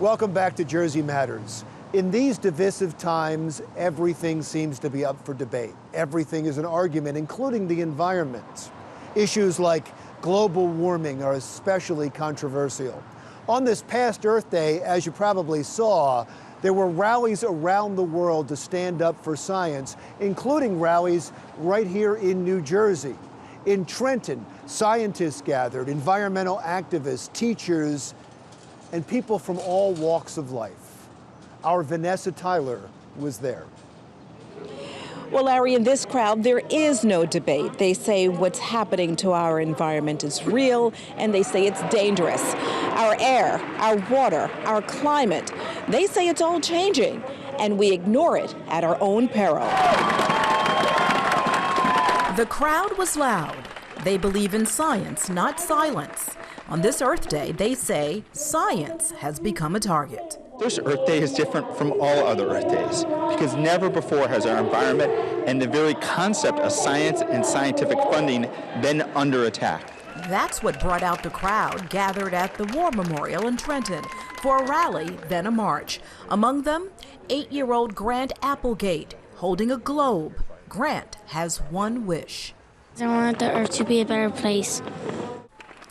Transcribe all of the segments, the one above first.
Welcome back to Jersey Matters. In these divisive times, everything seems to be up for debate. Everything is an argument, including the environment. Issues like global warming are especially controversial. On this past Earth Day, as you probably saw, there were rallies around the world to stand up for science, including rallies right here in New Jersey. In Trenton, scientists gathered, environmental activists, teachers, and people from all walks of life. Our Vanessa Tyler was there. Well, Larry, in this crowd, there is no debate. They say what's happening to our environment is real, and they say it's dangerous. Our air, our water, our climate, they say it's all changing, and we ignore it at our own peril. The crowd was loud. They believe in science, not silence. On this Earth Day, they say science has become a target. This Earth Day is different from all other Earth Days because never before has our environment and the very concept of science and scientific funding been under attack. That's what brought out the crowd gathered at the War Memorial in Trenton for a rally, then a march. Among them, 8-year-old Grant Applegate holding a globe. Grant has one wish. I want the Earth to be a better place.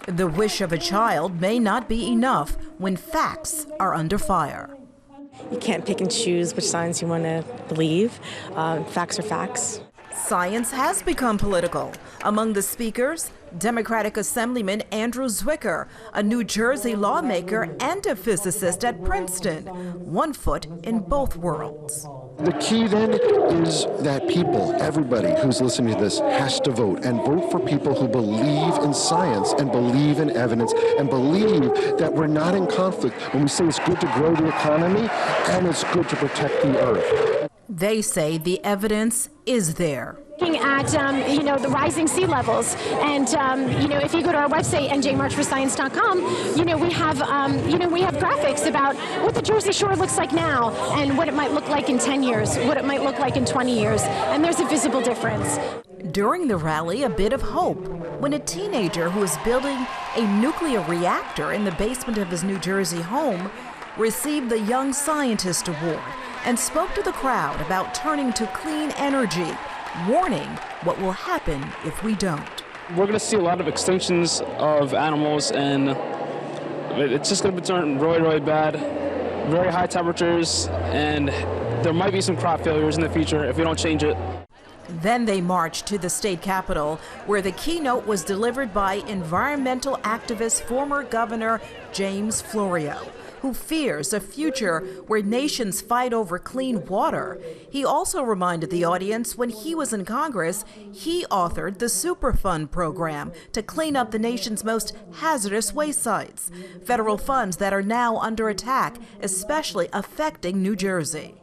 The wish of a child may not be enough when facts are under fire. You can't pick and choose which science you want to believe. Facts are facts. Science has become political. Among the speakers, Democratic Assemblyman Andrew Zwicker, a New Jersey lawmaker and a physicist at Princeton. One foot in both worlds. The key then is that people, everybody who's listening to this, has to vote, and vote for people who believe in science and believe in evidence and believe that we're not in conflict when we say it's good to grow the economy and it's good to protect the earth. They say the evidence is there. Looking at, the rising sea levels, and if you go to our website njmarchforscience.com, we have graphics about what the Jersey Shore looks like now and what it might look like in 10 years, what it might look like in 20 years, and there's a visible difference. During the rally, a bit of hope when a teenager who was building a nuclear reactor in the basement of his New Jersey home received the Young Scientist Award and spoke to the crowd about turning to clean energy, warning what will happen if we don't. We're going to see a lot of extinctions of animals, and it's just going to turn really, really bad. Very high temperatures, and there might be some crop failures in the future if we don't change it. Then they marched to the state capitol, where the keynote was delivered by environmental activist former Governor James Florio, who fears a future where nations fight over clean water. He also reminded the audience when he was in Congress, he authored the Superfund program to clean up the nation's most hazardous waste sites, federal funds that are now under attack, especially affecting New Jersey.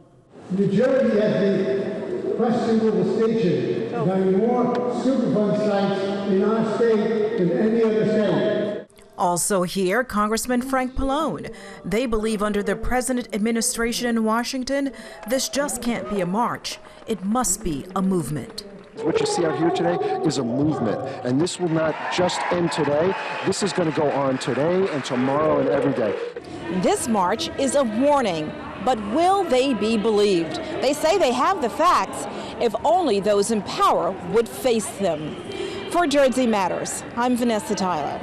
New Jersey has the questionable distinction of having more Superfund sites in our state than any other state. Also here, Congressman Frank Pallone. They believe under the present administration in Washington, this just can't be a march. It must be a movement. What you see out here today is a movement, and this will not just end today. This is going to go on today and tomorrow and every day. This march is a warning, but will they be believed? They say they have the facts, if only those in power would face them. For Jersey Matters, I'm Vanessa Tyler.